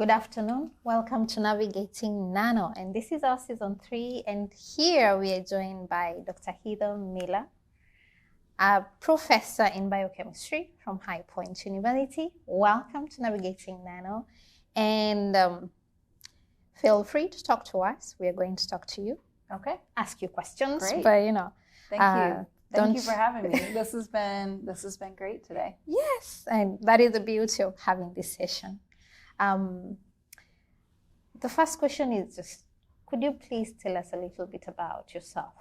Good afternoon. Welcome to Navigating Nano, and this is our season 3. And here we are joined by Dr. Heather Miller, a professor in biochemistry from High Point University. Welcome to Navigating Nano, and feel free to talk to us. We are going to talk to you. Okay. Ask you questions. Great. But Thank you. Thank you for having me. This has been great today. Yes, and that is the beauty of having this session. The first question is just, could you please tell us a little bit about yourself?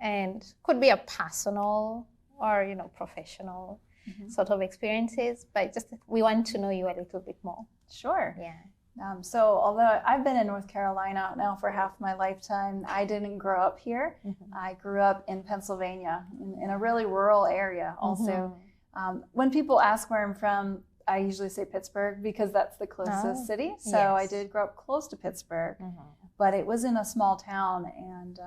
And could be a personal or, professional sort of experiences, but just we want to know you a little bit more. Sure. Yeah. So although I've been in North Carolina now for half my lifetime, I didn't grow up here. I grew up in Pennsylvania, in a really rural area also. When people ask where I'm from, I usually say Pittsburgh because that's the closest city. So yes. I did grow up close to Pittsburgh, but it was in a small town. And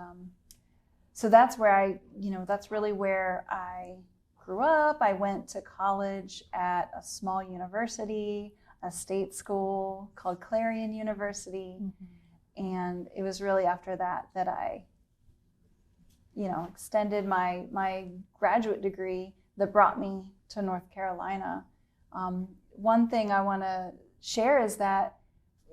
so that's where that's really where I grew up. I went to college at a small university, a state school called Clarion University. And it was really after that I, extended my graduate degree that brought me to North Carolina. One thing I want to share is that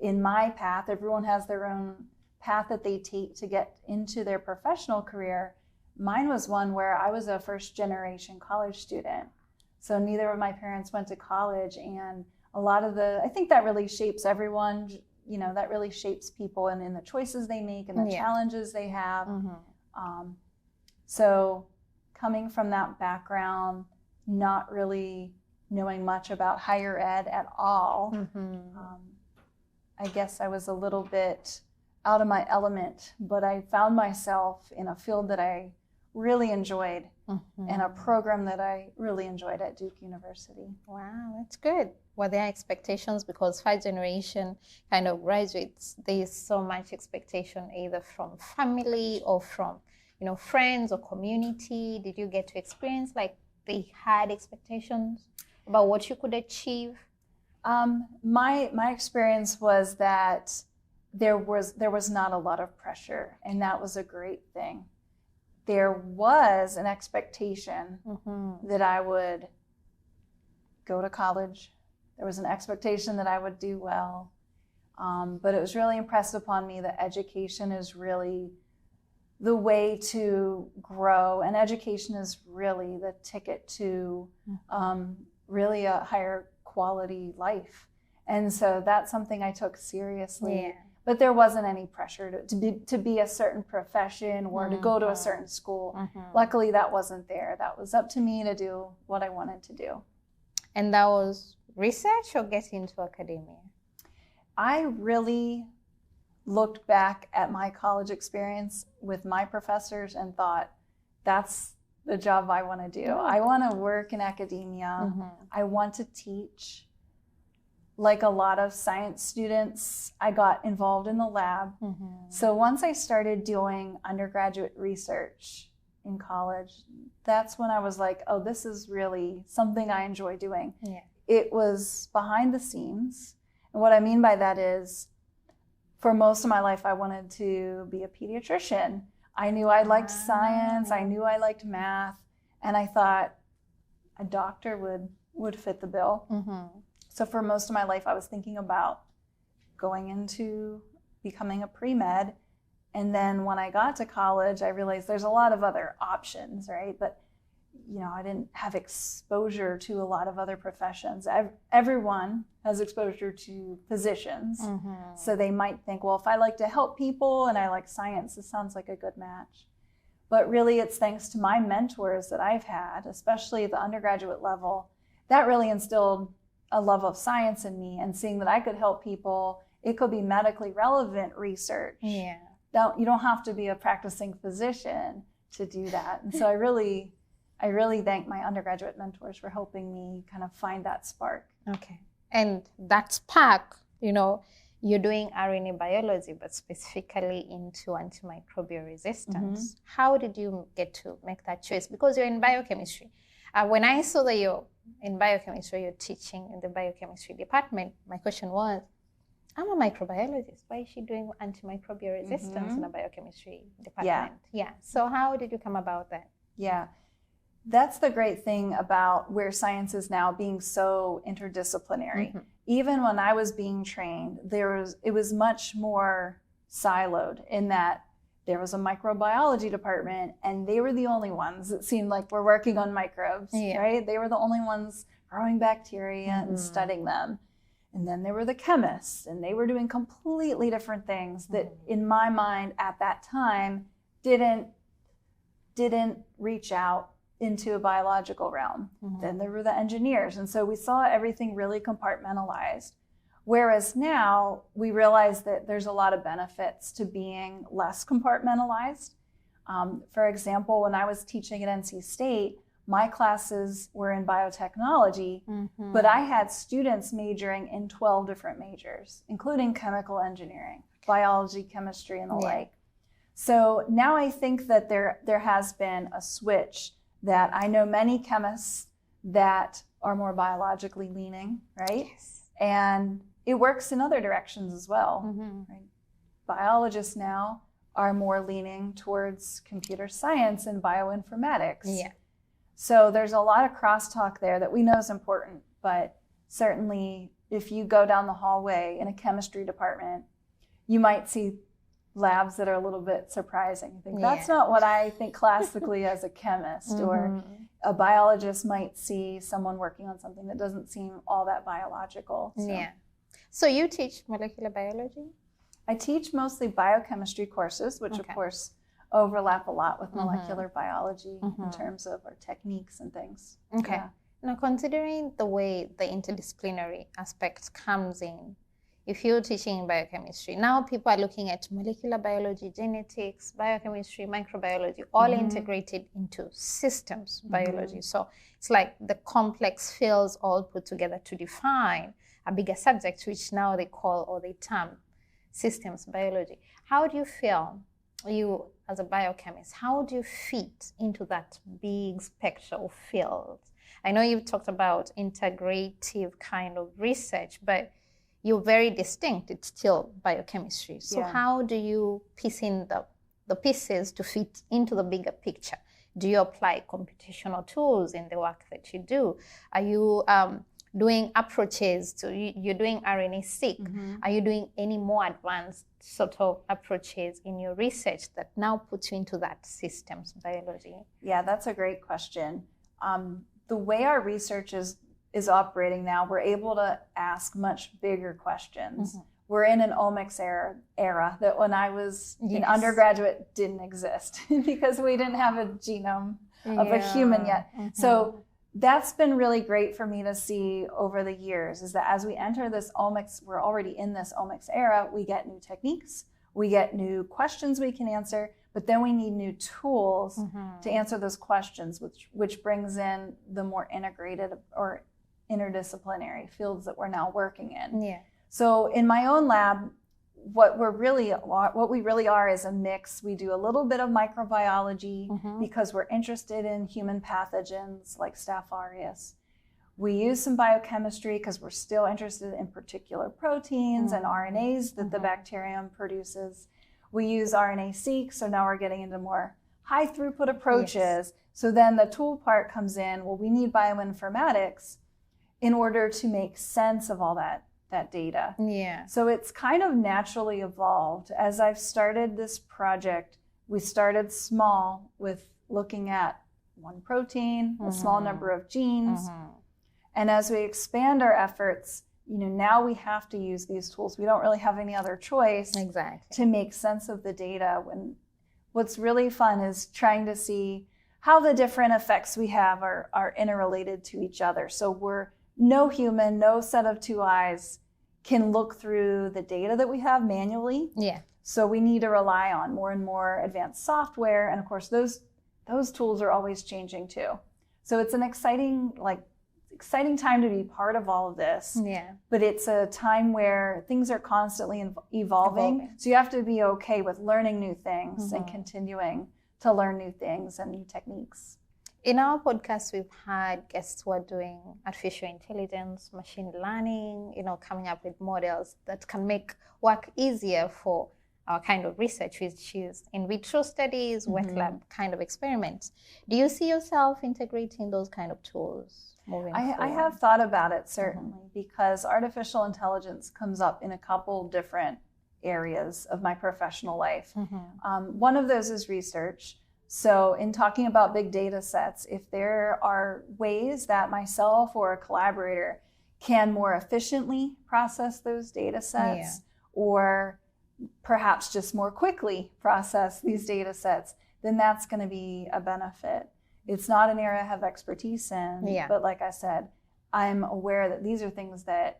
in my path, everyone has their own path that they take to get into their professional career. Mine was one where I was a first generation college student. So neither of my parents went to college, and I think that really shapes everyone, that really shapes people and in the choices they make and the challenges they have. So coming from that background, not really knowing much about higher ed at all, I guess I was a little bit out of my element, but I found myself in a field that I really enjoyed and a program that I really enjoyed at Duke University. Wow, that's good. Were there expectations? Because first generation kind of graduates, there is so much expectation either from family or from, friends or community. Did you get to experience like they had expectations about what you could achieve? My experience was that there was not a lot of pressure, and that was a great thing. There was an expectation that I would go to college. There was an expectation that I would do well. But it was really impressed upon me that education is really the way to grow, and education is really the ticket to really a higher quality life. And so that's something I took seriously. Yeah. But there wasn't any pressure to be a certain profession or to go to a certain school. Luckily, that wasn't there. That was up to me to do what I wanted to do. And that was research or getting into academia? I really looked back at my college experience with my professors and thought, that's the job I want to do. I want to work in academia. I want to teach. Like a lot of science students, I got involved in the lab. So once I started doing undergraduate research in college, that's when I was like, oh, this is really something I enjoy doing. Yeah. It was behind the scenes. And what I mean by that is, for most of my life, I wanted to be a pediatrician. I knew I liked science. I knew I liked math. And I thought a doctor would fit the bill. So for most of my life, I was thinking about going into becoming a pre-med. And then when I got to college, I realized there's a lot of other options, right? But, I didn't have exposure to a lot of other professions. Everyone has exposure to physicians. So they might think, well, if I like to help people and I like science, this sounds like a good match. But really, it's thanks to my mentors that I've had, especially at the undergraduate level, that really instilled a love of science in me, and seeing that I could help people. It could be medically relevant research. Yeah. You don't have to be a practicing physician to do that. And so I really thank my undergraduate mentors for helping me kind of find that spark. Okay. And that spark, you're doing RNA biology, but specifically into antimicrobial resistance. How did you get to make that choice? Because you're in biochemistry. When I saw that you're in biochemistry, you're teaching in the biochemistry department, my question was, I'm a microbiologist. Why is she doing antimicrobial resistance in a biochemistry department? Yeah. So how did you come about that? Yeah. That's the great thing about where science is now being so interdisciplinary. Even when I was being trained, it was much more siloed in that there was a microbiology department and they were the only ones that seemed like were working on microbes, right? They were the only ones growing bacteria and studying them. And then there were the chemists, and they were doing completely different things that, in my mind, at that time, didn't reach out into a biological realm. Then there were the engineers. And so we saw everything really compartmentalized. Whereas now we realize that there's a lot of benefits to being less compartmentalized. For example, when I was teaching at NC State, my classes were in biotechnology, but I had students majoring in 12 different majors, including chemical engineering, biology, chemistry, and the like. So now I think that there has been a switch, that I know many chemists that are more biologically leaning, right? Yes. And it works in other directions as well. Right? Biologists now are more leaning towards computer science and bioinformatics. Yeah. So there's a lot of crosstalk there that we know is important, but certainly if you go down the hallway in a chemistry department, you might see labs that are a little bit surprising. You think, that's not what I think classically as a chemist, or a biologist might see someone working on something that doesn't seem all that biological. So. Yeah. So you teach molecular biology? I teach mostly biochemistry courses, which of course overlap a lot with molecular biology in terms of our techniques and things. Okay. Yeah. Now, considering the way the interdisciplinary aspect comes in, if you're teaching in biochemistry, now people are looking at molecular biology, genetics, biochemistry, microbiology, all integrated into systems biology. So it's like the complex fields all put together to define a bigger subject, which now they call, or they term, systems biology. How do you feel, you as a biochemist, how do you fit into that big spectral field? I know you've talked about integrative kind of research, but you're very distinct. It's still biochemistry. So how do you piece in the pieces to fit into the bigger picture? Do you apply computational tools in the work that you do? Are you doing approaches to, you're doing RNA-seq? Are you doing any more advanced sort of approaches in your research that now puts you into that systems biology? Yeah, that's a great question. The way our research is operating now, we're able to ask much bigger questions. We're in an omics era that when I was an undergraduate didn't exist because we didn't have a genome of a human yet. So that's been really great for me to see over the years, is that as we enter this omics, we're already in this omics era, we get new techniques, we get new questions we can answer, but then we need new tools to answer those questions, which brings in the more integrated or interdisciplinary fields that we're now working in. Yeah. So in my own lab, what we really are is a mix. We do a little bit of microbiology because we're interested in human pathogens like Staph aureus. We use some biochemistry because we're still interested in particular proteins and RNAs that the bacterium produces. We use RNA-seq, so now we're getting into more high throughput approaches. Yes. So then the tool part comes in. Well, we need bioinformatics in order to make sense of all that data. Yeah. So it's kind of naturally evolved. As I've started this project, we started small with looking at one protein, a small number of genes. And as we expand our efforts, now we have to use these tools. We don't really have any other choice to make sense of the data. What's really fun is trying to see how the different effects we have are interrelated to each other. So no human, no set of two eyes can look through the data that we have manually. Yeah. So we need to rely on more and more advanced software. And of course, those tools are always changing too. So it's an exciting time to be part of all of this. Yeah. But it's a time where things are constantly evolving. So you have to be okay with learning new things and continuing to learn new things and new techniques. In our podcast, we've had guests who are doing artificial intelligence, machine learning, coming up with models that can make work easier for our kind of research, which is in vitro studies, wet lab kind of experiments. Do you see yourself integrating those kind of tools moving forward? I have thought about it, certainly, because artificial intelligence comes up in a couple different areas of my professional life. One of those is research. So in talking about big data sets, if there are ways that myself or a collaborator can more efficiently process those data sets, or perhaps just more quickly process these data sets, then that's going to be a benefit. It's not an area I have expertise in, but like I said, I'm aware that these are things that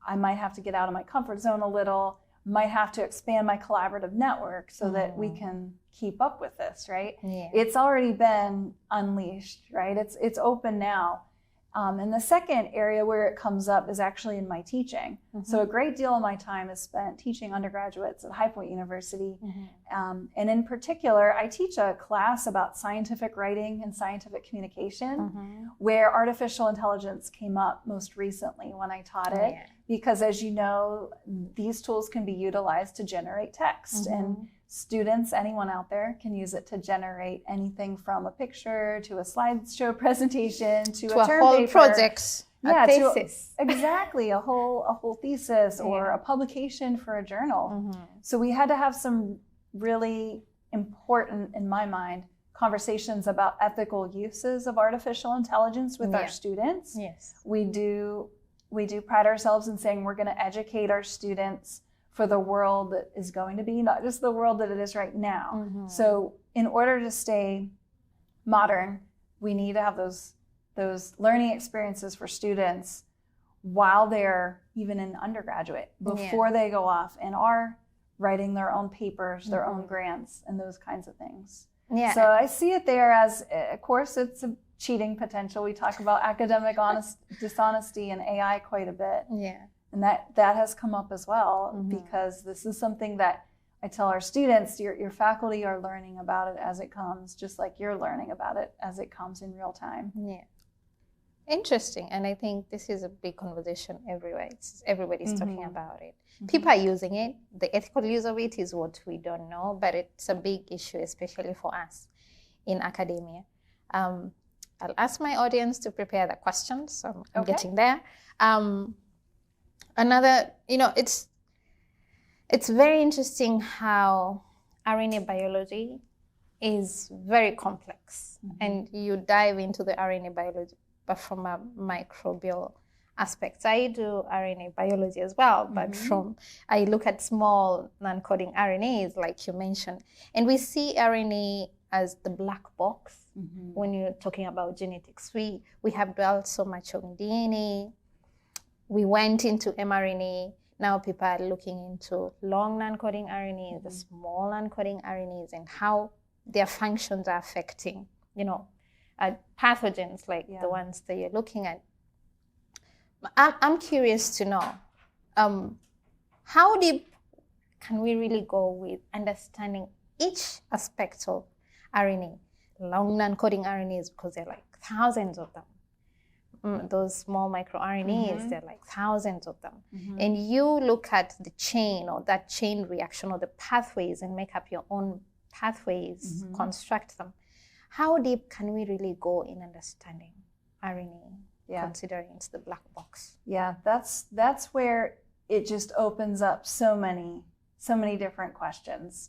I might have to get out of my comfort zone a little, might have to expand my collaborative network so that we can keep up with this, right? It's already been unleashed, right? It's open now. And the second area where it comes up is actually in my teaching. So a great deal of my time is spent teaching undergraduates at High Point University. And in particular, I teach a class about scientific writing and scientific communication, where artificial intelligence came up most recently when I taught it. Because as you know, these tools can be utilized to generate text. And students, anyone out there, can use it to generate anything from a picture to a slideshow presentation to a term whole paper. Project, a thesis. Exactly, a whole thesis or a publication for a journal. So we had to have some really important, in my mind, conversations about ethical uses of artificial intelligence with our students. We do pride ourselves in saying we're going to educate our students for the world that is going to be, not just the world that it is right now. So in order to stay modern, we need to have those learning experiences for students while they're even in undergraduate, before they go off and are writing their own papers, their own grants, and those kinds of things. So I see it there as, of course, it's a cheating potential. We talk about academic dishonesty and AI quite a bit. And that has come up as well, because this is something that I tell our students, your faculty are learning about it as it comes, just like you're learning about it as it comes in real time. Interesting. And I think this is a big conversation everywhere. Everybody's talking about it. People are using it. The ethical use of it is what we don't know, but it's a big issue, especially for us in academia. I'll ask my audience to prepare the questions. So I'm getting there. Another, it's very interesting how RNA biology is very complex, and you dive into the RNA biology, but from a microbial aspect. I do RNA biology as well, but I look at small non-coding RNAs, like you mentioned, and we see RNA as the black box when you're talking about genetics. We have dwelt so much on DNA. We went into mRNA. Now people are looking into long non-coding RNAs, the small non-coding RNAs, and how their functions are affecting, pathogens like the ones that you're looking at. I'm curious to know, how deep can we really go with understanding each aspect of RNA, long non-coding RNAs, because there are like thousands of them. Those small microRNAs, there are like thousands of them. And you look at the chain, or that chain reaction, or the pathways, and make up your own pathways, construct them. How deep can we really go in understanding RNA, considering it's the black box? That's where it just opens up so many different questions.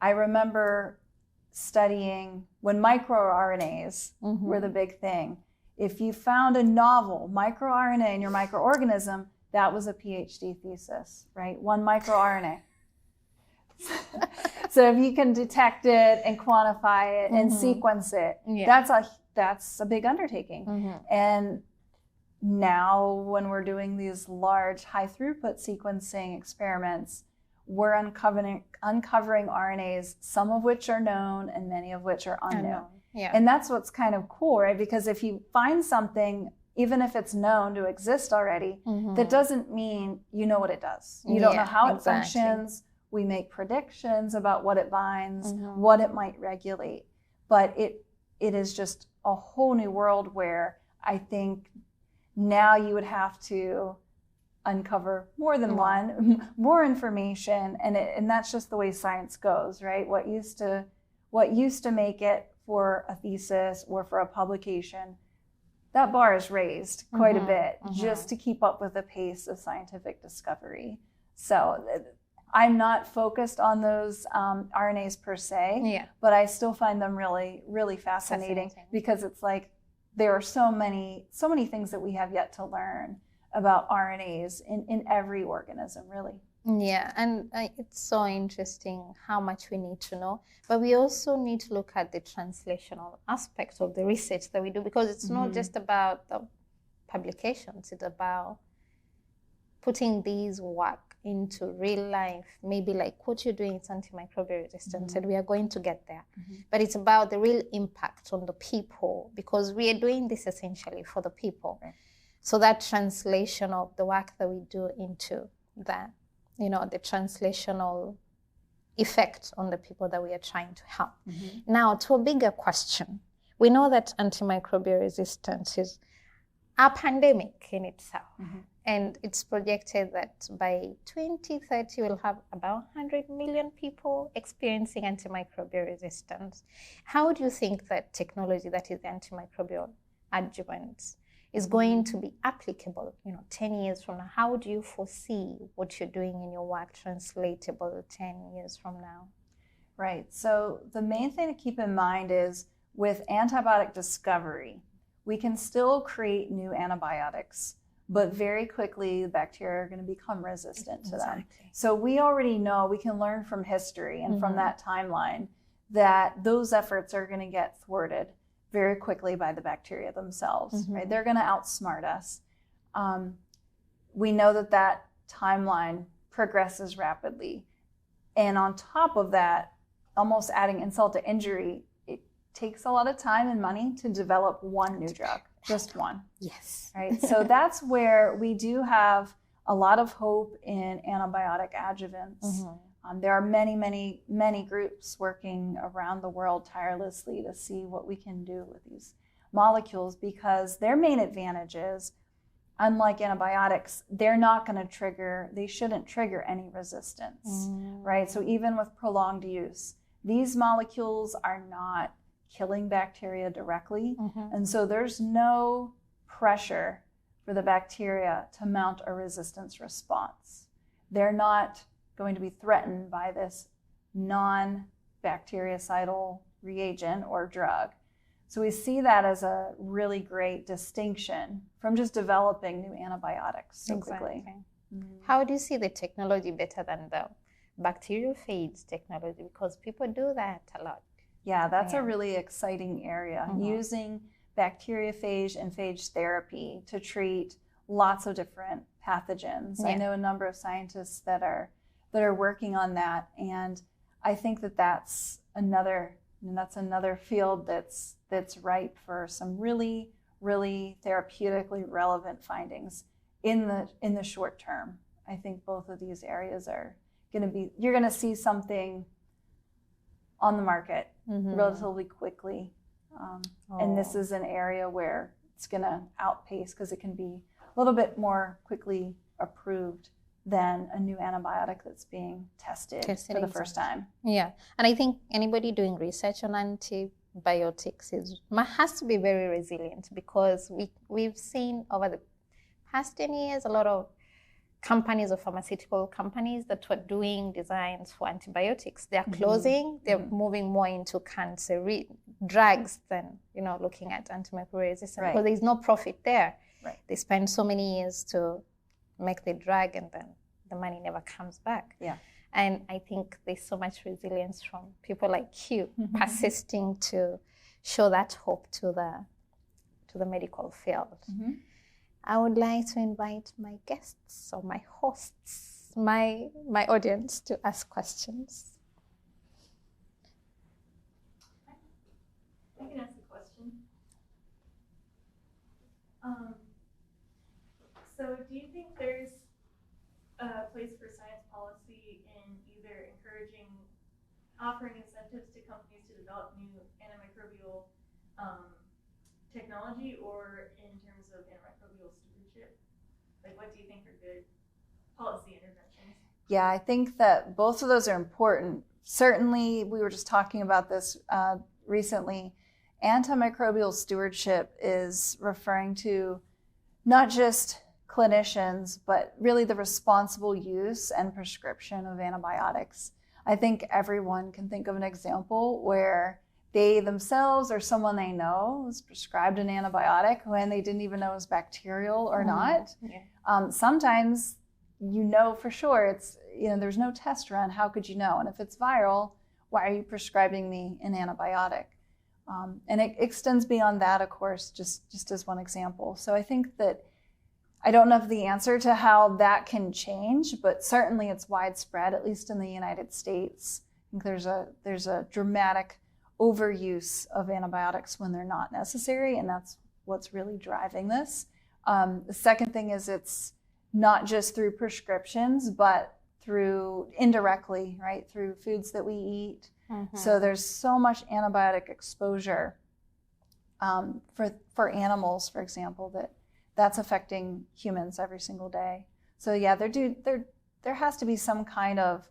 I remember studying when microRNAs were the big thing. If you found a novel microRNA in your microorganism, that was a Ph.D. thesis, right? One microRNA. So if you can detect it and quantify it and sequence it, that's a big undertaking. And now when we're doing these large high throughput sequencing experiments, we're uncovering RNAs, some of which are known and many of which are unknown. And that's what's kind of cool, right? Because if you find something, even if it's known to exist already, that doesn't mean you know what it does. You don't know how it functions. We make predictions about what it binds, what it might regulate. But it is just a whole new world where I think now you would have to uncover more than one, more information, and that's just the way science goes, right? What used to make it for a thesis or for a publication, that bar is raised quite a bit just to keep up with the pace of scientific discovery. So I'm not focused on those RNAs per se, but I still find them really, really fascinating because it's like there are so many things that we have yet to learn about RNAs in every organism, really. Yeah, and it's so interesting how much we need to know, but we also need to look at the translational aspect of the research that we do, because it's not just about the publications, it's about putting these work into real life, maybe like what you're doing is antimicrobial resistance, and we are going to get there. But it's about the real impact on the people, because we are doing this essentially for the people. Right. So that translation of the work that we do into that, you know, the translational effect on the people that we are trying to help. Now, to a bigger question, we know that antimicrobial resistance is a pandemic in itself. And it's projected that by 2030, we'll have about 100 million people experiencing antimicrobial resistance. How do you think that technology, that is the antimicrobial adjuvants, is going to be applicable, 10 years from now? How do you foresee what you're doing in your work translatable 10 years from now? Right. So the main thing to keep in mind is with antibiotic discovery, we can still create new antibiotics, but very quickly bacteria are going to become resistant to them. So we already know, we can learn from history and from that timeline that those efforts are going to get thwarted very quickly by the bacteria themselves, right? They're going to outsmart us. We know that timeline progresses rapidly. And on top of that, almost adding insult to injury, it takes a lot of time and money to develop one new drug, just one. Yes. Right? So that's where we do have a lot of hope in antibiotic adjuvants. There are many, many, many groups working around the world tirelessly to see what we can do with these molecules, because their main advantage is, unlike antibiotics, they're not going to trigger, they shouldn't trigger any resistance, right? So even with prolonged use, these molecules are not killing bacteria directly. And so there's no pressure for the bacteria to mount a resistance response. They're not going to be threatened by this non-bactericidal reagent or drug. So we see that as a really great distinction from just developing new antibiotics so quickly. How do you see the technology better than the bacteriophage technology? Because people do that a lot. Yeah, that's a really exciting area, using bacteriophage and phage therapy to treat lots of different pathogens. I know a number of scientists that are working on that, and I think that's another field that's ripe for some really, really therapeutically relevant findings in the short term. I think both of these areas are going to be, you're going to see something on the market relatively quickly, and this is an area where it's going to outpace, because it can be a little bit more quickly approved than a new antibiotic that's being tested for the first time. Yeah, and I think anybody doing research on antibiotics has to be very resilient, because we've seen over the past 10 years a lot of companies or pharmaceutical companies that were doing designs for antibiotics. They're closing, they're moving more into cancer drugs than looking at antimicrobial resistance, because there's no profit there. They spend so many years to make the drug, and then the money never comes back. And I think there's so much resilience from people like you persisting to show that hope to the medical field. I would like to invite my guests or my hosts, my audience, to ask questions. I can ask a question. So do you think there's a place for science policy in either offering incentives to companies to develop new antimicrobial technology or in terms of antimicrobial stewardship? Like, what do you think are good policy interventions? Yeah, I think that both of those are important. Certainly, we were just talking about this recently. Antimicrobial stewardship is referring to not just clinicians, but really the responsible use and prescription of antibiotics. I think everyone can think of an example where they themselves or someone they know was prescribed an antibiotic when they didn't even know it was bacterial or not. Yeah. Sometimes you know for sure it's, there's no test run. How could you know? And if it's viral, why are you prescribing me an antibiotic? And it extends beyond that, of course, just as one example. So I think that I don't know the answer to how that can change, but certainly it's widespread, at least in the United States. I think there's a dramatic overuse of antibiotics when they're not necessary, and that's what's really driving this. The second thing is it's not just through prescriptions, but through indirectly, right, through foods that we eat. Mm-hmm. So there's so much antibiotic exposure for animals, for example, that's affecting humans every single day. So yeah, there has to be some kind of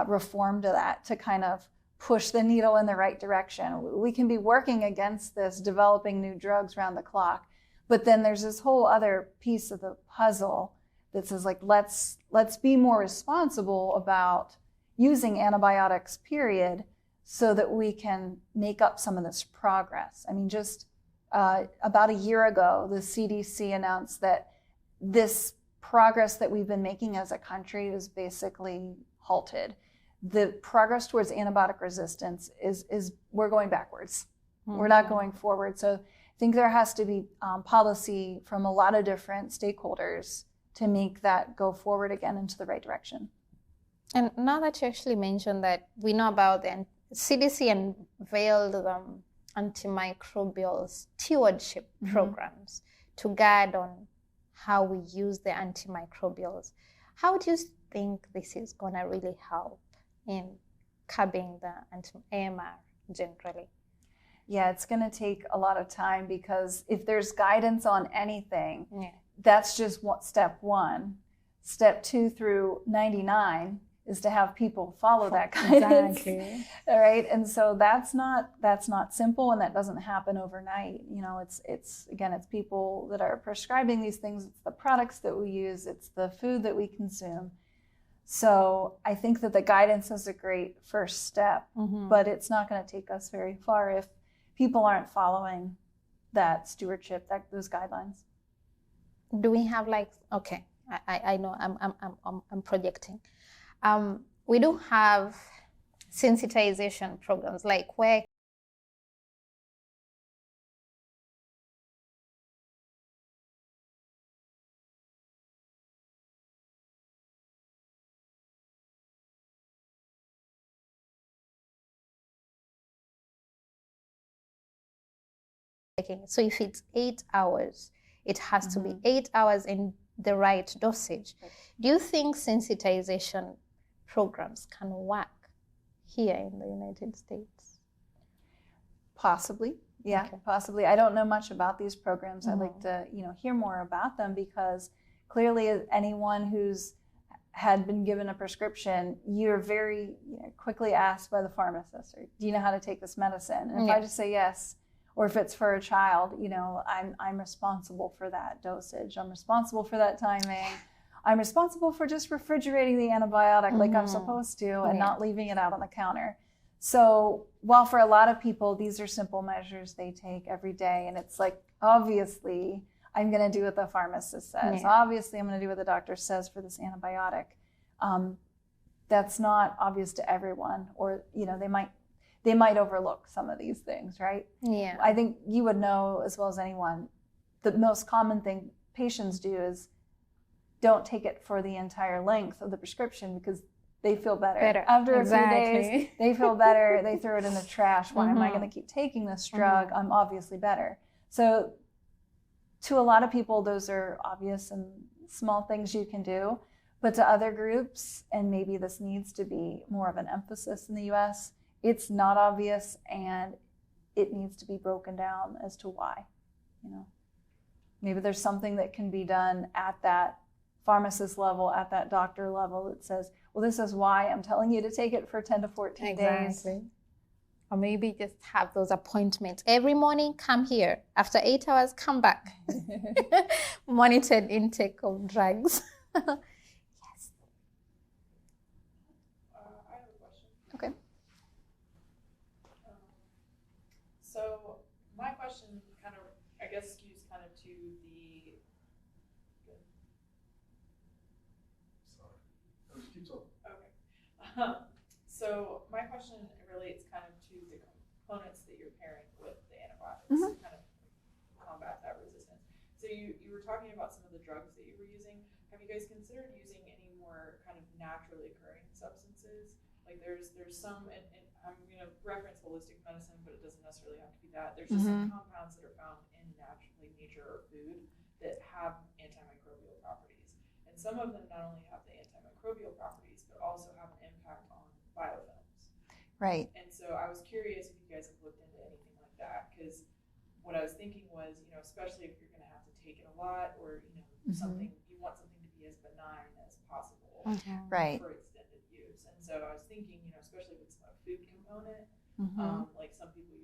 reform to that to kind of push the needle in the right direction. We can be working against this, developing new drugs around the clock, but then there's this whole other piece of the puzzle that says, like, let's be more responsible about using antibiotics, period, so that we can make up some of this progress. I mean, just about a year ago, the CDC announced that this progress that we've been making as a country is basically halted. The progress towards antibiotic resistance is we're going backwards. Mm-hmm. We're not going forward. So I think there has to be policy from a lot of different stakeholders to make that go forward again into the right direction. And now that you actually mentioned that, we know about the CDC unveiled antimicrobial stewardship programs to guide on how we use the antimicrobials. How do you think this is going to really help in curbing the AMR generally? Yeah, it's going to take a lot of time, because if there's guidance on anything, that's just step one. Step 2 through 99 is to have people follow that guidance. Exactly. All right, and so that's not simple, and that doesn't happen overnight. It's people that are prescribing these things. It's the products that we use. It's the food that we consume. So I think that the guidance is a great first step, but it's not going to take us very far if people aren't following that stewardship, those guidelines. Do we have I know I'm projecting. We do have sensitization programs, like where so if it's 8 hours, it has to be 8 hours in the right dosage. Do you think sensitization programs can work here in the United States? Possibly, yeah, possibly. I don't know much about these programs. I'd like to, hear more about them, because clearly, anyone who's had been given a prescription, you're very quickly asked by the pharmacist, do you know how to take this medicine? And if I just say yes, or if it's for a child, I'm responsible for that dosage. I'm responsible for that timing. I'm responsible for just refrigerating the antibiotic like I'm supposed to, and not leaving it out on the counter. So while for a lot of people, these are simple measures they take every day, and it's like, obviously, I'm going to do what the pharmacist says. Yeah. Obviously, I'm going to do what the doctor says for this antibiotic. That's not obvious to everyone, or they might overlook some of these things, right? Yeah. I think you would know as well as anyone, the most common thing patients do is don't take it for the entire length of the prescription, because they feel better. After a few days, they feel better. They throw it in the trash. Why am I going to keep taking this drug? I'm obviously better. So to a lot of people, those are obvious and small things you can do. But to other groups, and maybe this needs to be more of an emphasis in the US, it's not obvious, and it needs to be broken down as to why. Maybe there's something that can be done at that pharmacist level, at that doctor level that says, well, this is why I'm telling you to take it for 10 to 14 days. Or maybe just have those appointments. Every morning, come here. After 8 hours, come back. Monitored intake of drugs. Yes. I have a question. Okay. So my question kind of, I guess, skews kind of to the. Sorry. Just keep talking. Okay. So my question relates kind of to the components that you're pairing with the antibiotics to kind of combat that resistance. So you were talking about some of the drugs that you were using. Have you guys considered using any more kind of naturally occurring substances? Like there's some, and I'm going to reference holistic medicine, but it doesn't necessarily have to be that. There's just some compounds that are found in nature or food that have antimicrobial properties. And some of them not only have the antimicrobial properties, but also have an impact on biofilms. Right. And so I was curious if you guys have looked into anything like that, because what I was thinking was, especially if you're going to have to take it a lot, or something, you want something to be as benign as possible Right. for extended use. And so I was thinking, especially if it's a food component, like some people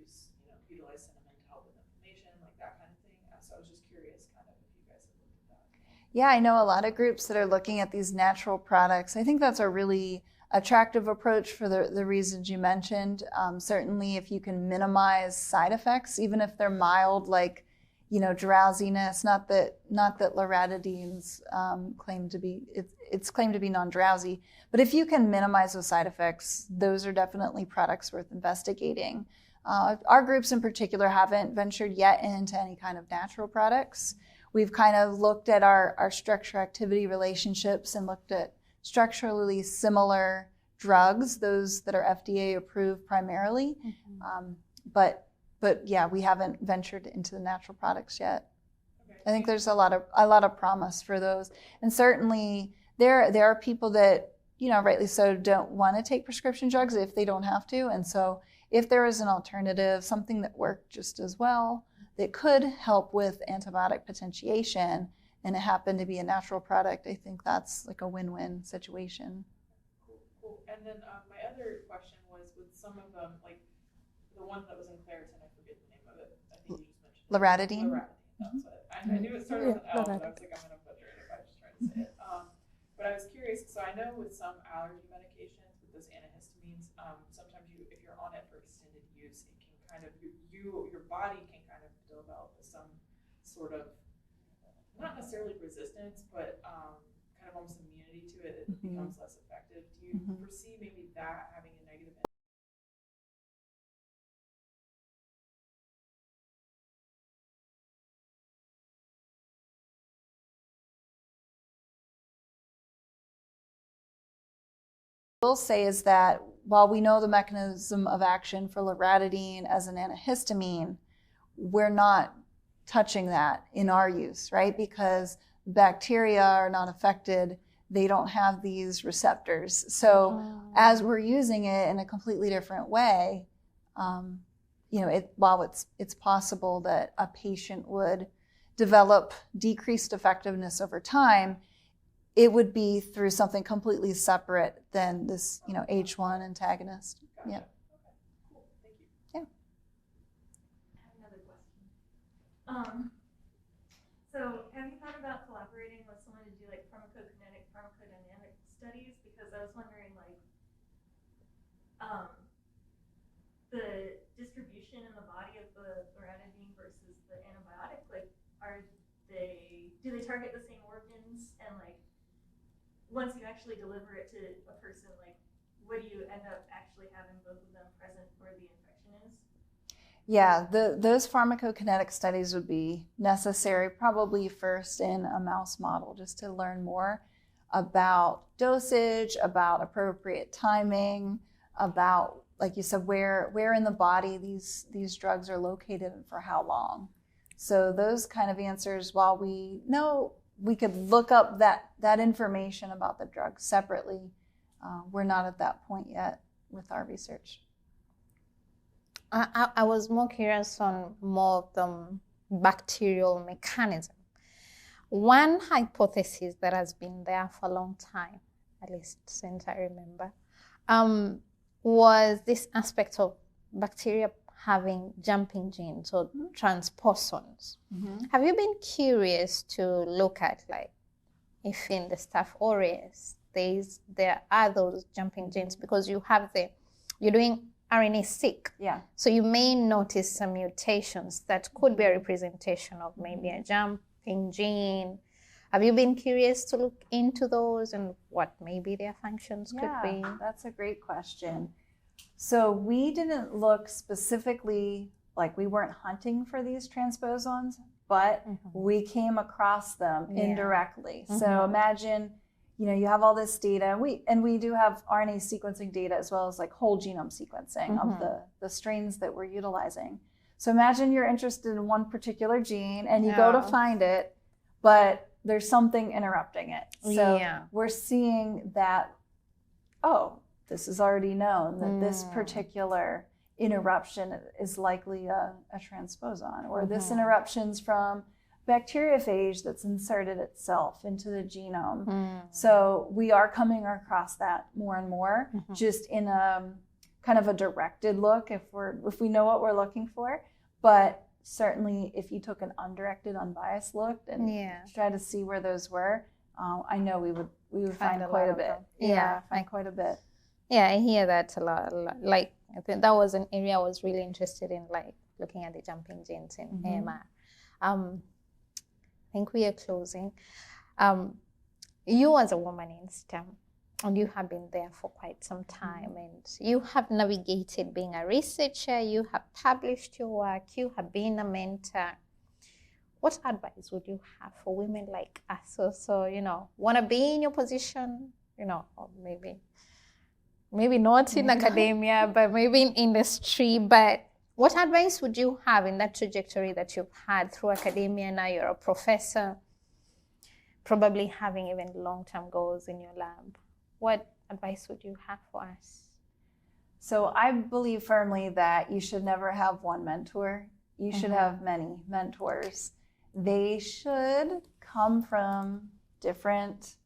utilize cinnamon to help with inflammation, like that kind of thing. So I was just curious, kind of, if you guys have looked at that. Yeah, I know a lot of groups that are looking at these natural products. I think that's a really attractive approach for the reasons you mentioned. Certainly, if you can minimize side effects, even if they're mild, like drowsiness. Not that loratadine's claimed to be it's claimed to be non-drowsy, but if you can minimize those side effects, those are definitely products worth investigating. Our groups in particular haven't ventured yet into any kind of natural products. We've kind of looked at our structure-activity relationships and looked at structurally similar drugs, those that are FDA approved primarily. But yeah, we haven't ventured into the natural products yet. Okay. I think there's a lot of promise for those. And certainly there are people that, rightly so, don't want to take prescription drugs if they don't have to. And so if there is an alternative, something that worked just as well, that could help with antibiotic potentiation, and it happened to be a natural product, I think that's like a win-win situation. Cool. And then my other question was with some of them, like the one that was in Clarion, I forget the name of it. I think you just mentioned it. Loratadine? Loratadine, that's what I knew it started with an L, but I was like, I'm going to butcher it if I just try to say it. But I was curious, so I know with some allergy medications, with those antihistamines, sometimes if you're on it for extended use, it can kind of, your body can kind of develop some sort of, not necessarily resistance, but kind of almost immunity to it. It becomes less effective. Do you foresee maybe that having a negative impact? What I will say is that while we know the mechanism of action for loratadine as an antihistamine, we're not touching that in our use, right? Because bacteria are not affected. They don't have these receptors. So as we're using it in a completely different way, while it's possible that a patient would develop decreased effectiveness over time, it would be through something completely separate than this, H1 antagonist. Gotcha. Yeah. Okay. Cool. Thank you. Yeah. I have another question. So have you thought about collaborating with someone to do like pharmacokinetic, pharmacodynamic studies? Because I was wondering, like, the distribution in the body of the loratadine versus the antibiotic, like, do they target the same organs? And like, once you actually deliver it to a person, like, what do you end up actually having both of them present where the infection is? Yeah, those pharmacokinetic studies would be necessary probably first in a mouse model, just to learn more about dosage, about appropriate timing, about, like you said, where in the body these drugs are located and for how long. So those kind of answers, while we know we could look up that information about the drug separately, we're not at that point yet with our research. I was more curious on more of the bacterial mechanism. One hypothesis that has been there for a long time, at least since I remember, was this aspect of bacteria having jumping genes or transposons. Have you been curious to look at, like, if in the Staph aureus there are those jumping genes, because you're doing RNA-seq. Yeah. So you may notice some mutations that could be a representation of maybe a jumping gene. Have you been curious to look into those and what maybe their functions could be? That's a great question. So we didn't look specifically, like we weren't hunting for these transposons, but we came across them indirectly. So imagine, you have all this data, and we do have RNA sequencing data as well as like whole genome sequencing of the strains that we're utilizing. So imagine you're interested in one particular gene and you go to find it, but there's something interrupting it. So we're seeing that, this is already known that this particular interruption is likely a transposon, or this interruption's from bacteriophage that's inserted itself into the genome. So we are coming across that more and more, just in a kind of a directed look if we know what we're looking for. But certainly if you took an undirected, unbiased look and try to see where those were, I know we would find quite a bit. Find quite a bit. Yeah, I hear that a lot. Like, I think that was an area I was really interested in, like looking at the jumping genes in AMR. I think we are closing. You as a woman in STEM, and you have been there for quite some time, and you have navigated being a researcher, you have published your work, you have been a mentor. What advice would you have for women like us also, want to be in your position, or maybe not in academia, but maybe in industry, but what advice would you have in that trajectory that you've had through academia? Now you're a professor, probably having even long-term goals in your lab. What advice would you have for us? So I believe firmly that you should never have one mentor. You should have many mentors. They should come from different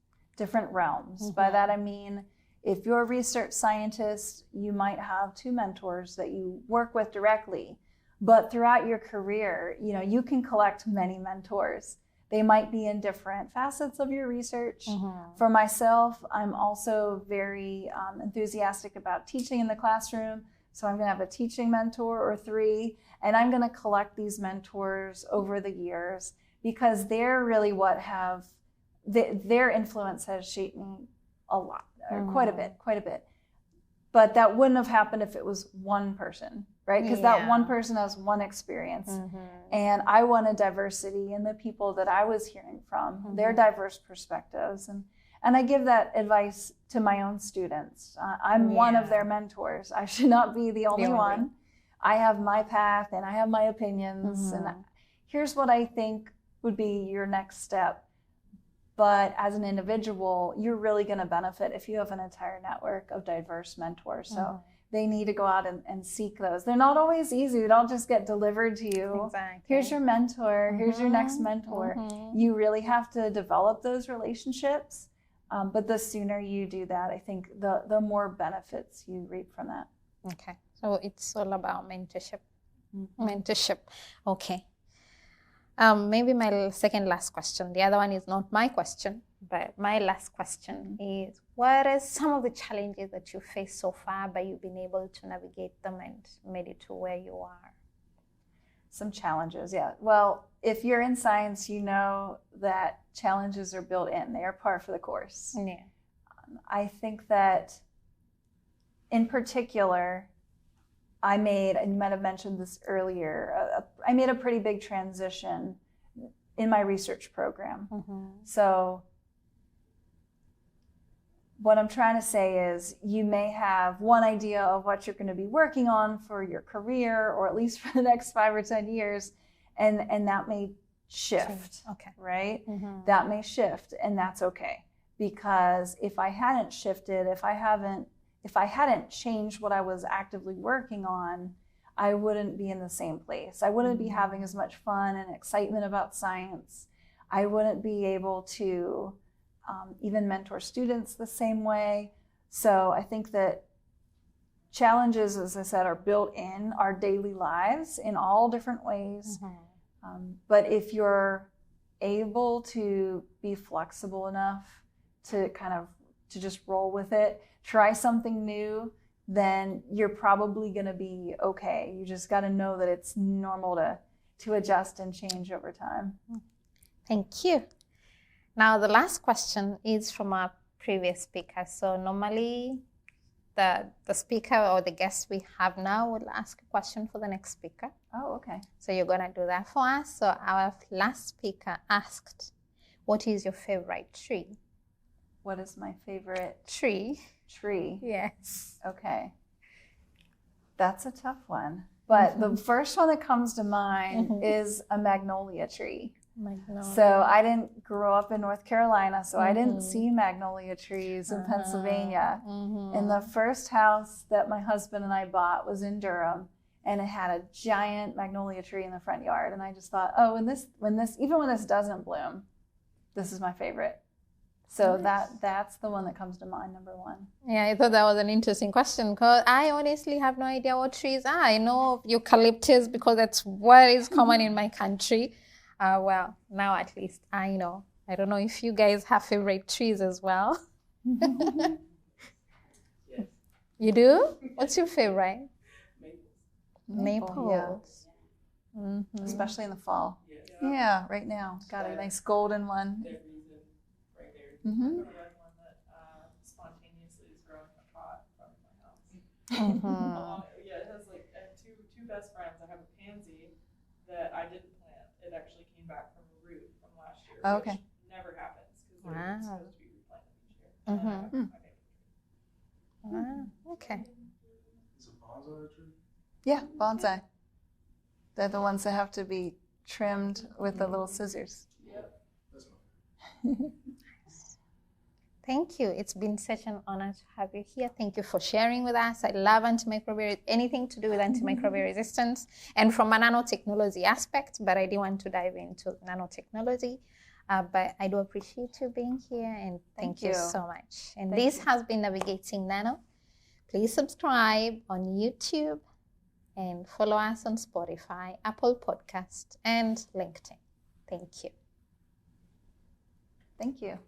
realms. By that I mean, if you're a research scientist, you might have 2 mentors that you work with directly. But throughout your career, you can collect many mentors. They might be in different facets of your research. For myself, I'm also very enthusiastic about teaching in the classroom. So I'm going to have a teaching mentor or 3, and I'm going to collect these mentors over the years because they're really what their influence has shaped me a lot. Quite a bit. But that wouldn't have happened if it was one person, right? Because that one person has one experience. And I wanted diversity in the people that I was hearing from, their diverse perspectives. And I give that advice to my own students. I'm one of their mentors. I should not be the only one. I have my path and I have my opinions. And here's what I think would be your next step. But as an individual, you're really going to benefit if you have an entire network of diverse mentors. So they need to go out and seek those. They're not always easy. They don't just get delivered to you. Exactly. Here's your mentor. Here's your next mentor. You really have to develop those relationships. But the sooner you do that, I think the more benefits you reap from that. Okay. So it's all about mentorship. Mentorship. Okay. Maybe my second last question. The other one is not my question, but my last question is, what are some of the challenges that you faced so far, but you've been able to navigate them and made it to where you are? Some challenges, yeah. Well, if you're in science, you know that challenges are built in. They are par for the course. Yeah. I think that in particular, I made, and you might have mentioned this earlier, I made a pretty big transition in my research program. So what I'm trying to say is you may have one idea of what you're going to be working on for your career, or at least for the next 5 or 10 years, and that may shift, right? That may shift, and that's okay. Because if I hadn't shifted, if I hadn't changed what I was actively working on, I wouldn't be in the same place. I wouldn't be having as much fun and excitement about science. I wouldn't be able to even mentor students the same way. So I think that challenges, as I said, are built in our daily lives in all different ways. But if you're able to be flexible enough to to just roll with it, try something new, then you're probably going to be okay. You just got to know that it's normal to adjust and change over time. Thank you. Now, the last question is from our previous speaker. So normally the speaker or the guest we have now will ask a question for the next speaker. Oh, okay. So you're going to do that for us. So our last speaker asked, what is your favorite tree? What is my favorite Tree. Yes. Okay. That's a tough one. But the first one that comes to mind is a magnolia tree. So I didn't grow up in North Carolina, so I didn't see magnolia trees in Pennsylvania. And the first house that my husband and I bought was in Durham, and it had a giant magnolia tree in the front yard. And I just thought, oh, when this doesn't bloom, this is my favorite. So that's the one that comes to mind, number one. Yeah, I thought that was an interesting question because I honestly have no idea what trees are. I know eucalyptus because that's what is common in my country. Well, now at least I know. I don't know if you guys have favorite trees as well. Yes. You do? What's your favorite? Maples. Yeah. Especially in the fall. Yeah. Yeah, right now. Got a nice golden one. Their reason right there. Mhm. I've got a red one that spontaneously is growing in a pot in front of my house. Yeah, it has like two best friends. I have a pansy that I didn't plant. It actually came back from a root from last year, Okay. which never happens because they're Wow. supposed to be replanted each year. And then I have my maple tree. Wow. Okay. It's a bonsai tree? Yeah, bonsai. They're the ones that have to be trimmed with the little scissors. That's my Thank you. It's been such an honor to have you here. Thank you for sharing with us. I love anything to do with antimicrobial resistance and from a nanotechnology aspect, but I didn't want to dive into nanotechnology. But I do appreciate you being here and thank you so much. And this has been Navigating Nano. Please subscribe on YouTube and follow us on Spotify, Apple Podcast, and LinkedIn. Thank you. Thank you.